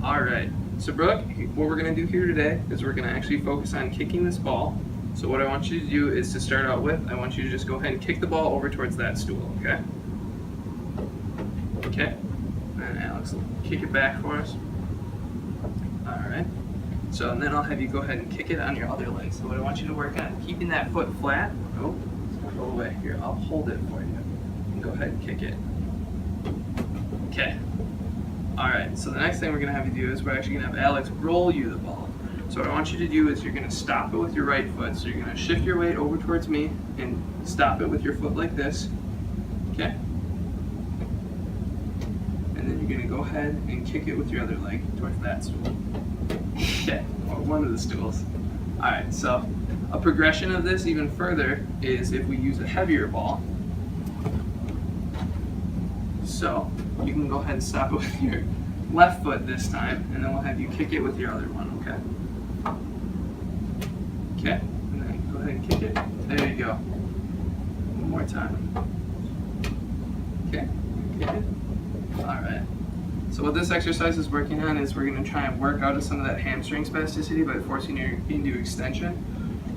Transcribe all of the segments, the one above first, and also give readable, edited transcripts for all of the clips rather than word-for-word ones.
All right, so Brooke, what we're gonna do here today is we're gonna actually focus on kicking this ball. So what I want you to do is to start out with, I want you to just go ahead and kick the ball over towards that stool, okay? Okay, and Alex will kick it back for us. All right, so and then I'll have you go ahead and kick it on your other leg. So what I want you to work on, keeping that foot flat. Oh, it's gonna go away here. I'll hold it for you. And go ahead and kick it. Okay. All right, so the next thing we're gonna have you do is we're actually gonna have Alex roll you the ball. So what I want you to do is you're gonna stop it with your right foot. So you're gonna shift your weight over towards me and stop it with your foot like this. Okay. And then you're gonna go ahead and kick it with your other leg towards that stool. Okay, or one of the stools. All right, so a progression of this even further is if we use a heavier ball. So you can go ahead and stop it with your left foot this time, and then we'll have you kick it with your other one, okay? Okay, and then go ahead and kick it. There you go. One more time. Okay, kick it. All right. So what this exercise is working on is we're going to try and work out of some of that hamstring spasticity by forcing you into extension.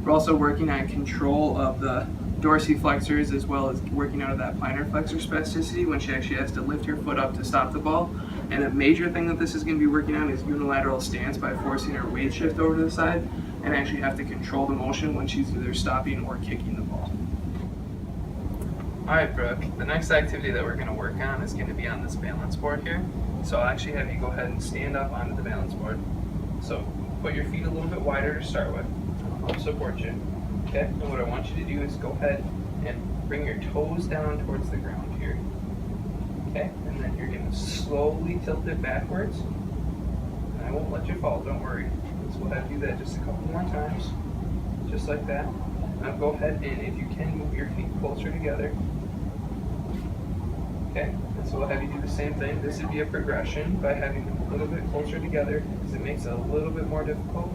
We're also working on control of the dorsiflexors as well as working out of that plantar flexor spasticity when she actually has to lift her foot up to stop the ball. And a major thing that this is going to be working on is unilateral stance by forcing her weight shift over to the side and actually have to control the motion when she's either stopping or kicking the ball. All right, Brooke, the next activity that we're going to work on is going to be on this balance board here. So I'll actually have you go ahead and stand up onto the balance board. So put your feet a little bit wider to start with. I'll help support you. Okay, and what I want you to do is go ahead and bring your toes down towards the ground here. Okay, and then you're going to slowly tilt it backwards. And I won't let you fall, don't worry. So we'll have you do that just a couple more times. Just like that. Now go ahead and if you can move your feet closer together. Okay, and so we'll have you do the same thing. This would be a progression by having them a little bit closer together because it makes it a little bit more difficult.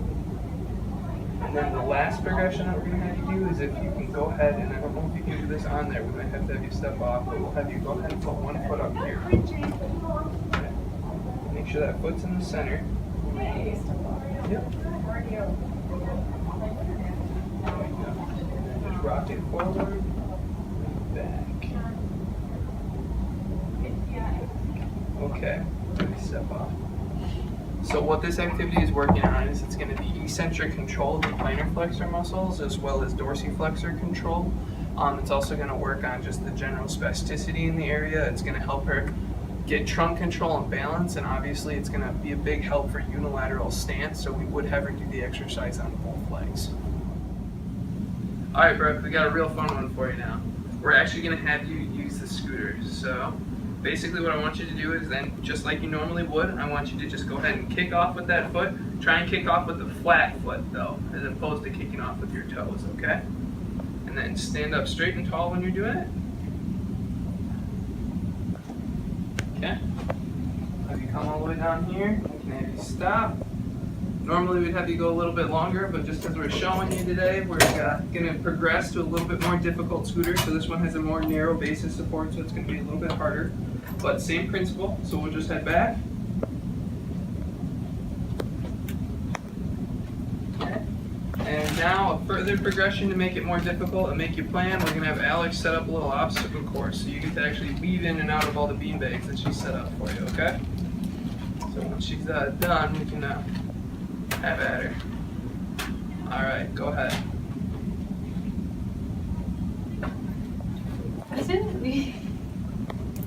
And then the last progression that we're going to have you do is if you can go ahead, and I don't know if you can do this on there, we might have to have you step off, but we'll have you go ahead and put one foot up here. Okay. Make sure that foot's in the center. Yep. Just rock it forward and back. Okay, let me step off. So what this activity is working on is it's going to be eccentric control of the plantar flexor muscles as well as dorsiflexor control. It's also going to work on just the general spasticity in the area. It's going to help her get trunk control and balance, and obviously it's going to be a big help for unilateral stance, so we would have her do the exercise on both legs. All right, Brooke, we got a real fun one for you now. We're actually going to have you use the scooter. So basically what I want you to do is then, just like you normally would, I want you to just go ahead and kick off with that foot. Try and kick off with the flat foot though, as opposed to kicking off with your toes, okay? And then stand up straight and tall when you're doing it. Okay. Have you come all the way down here, we can have you stop. Normally we'd have you go a little bit longer, but just because we're showing you today, we're going to progress to a little bit more difficult scooter. So this one has a more narrow base of support, so it's going to be a little bit harder. But same principle, so we'll just head back. Okay. And now a further progression to make it more difficult and make you plan, we're going to have Alex set up a little obstacle course. So you get to actually weave in and out of all the beanbags that she's set up for you, okay? So once she's done, we can have at her. All right, go ahead.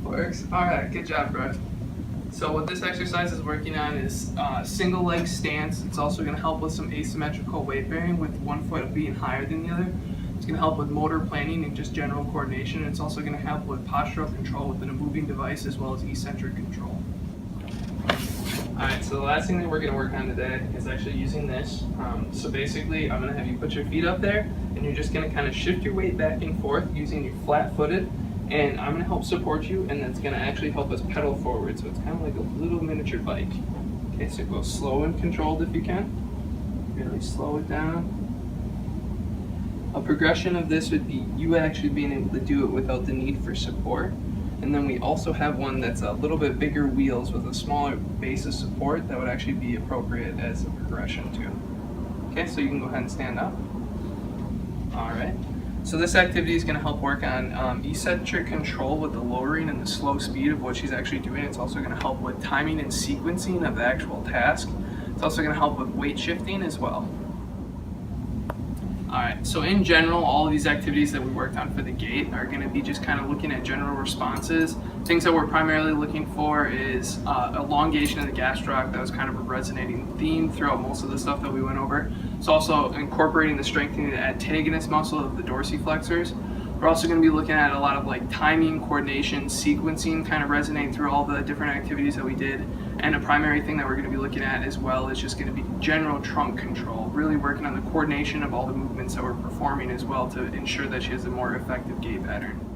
Works. All right, good job, Brooke. So what this exercise is working on is single leg stance. It's also going to help with some asymmetrical weight bearing with one foot being higher than the other. It's going to help with motor planning and just general coordination. It's also going to help with postural control within a moving device as well as eccentric control. Alright, so the last thing that we're going to work on today is actually using this. So basically, I'm going to have you put your feet up there, and you're just going to kind of shift your weight back and forth using your flat-footed, and I'm going to help support you, and that's going to actually help us pedal forward, so it's kind of like a little miniature bike. Okay, so go slow and controlled if you can. Really slow it down. A progression of this would be you actually being able to do it without the need for support. And then we also have one that's a little bit bigger wheels with a smaller base of support that would actually be appropriate as a progression too. Okay, so you can go ahead and stand up. All right. So this activity is going to help work on eccentric control with the lowering and the slow speed of what she's actually doing. It's also going to help with timing and sequencing of the actual task. It's also going to help with weight shifting as well. Alright, so in general, all of these activities that we worked on for the gait are going to be just kind of looking at general responses. Things that we're primarily looking for is elongation of the gastroc. That was kind of a resonating theme throughout most of the stuff that we went over. It's also incorporating the strengthening of the antagonist muscle of the dorsiflexors. We're also going to be looking at a lot of like timing, coordination, sequencing, kind of resonating through all the different activities that we did. And a primary thing that we're going to be looking at as well is just going to be general trunk control, really working on the coordination of all the movements that we're performing as well to ensure that she has a more effective gait pattern.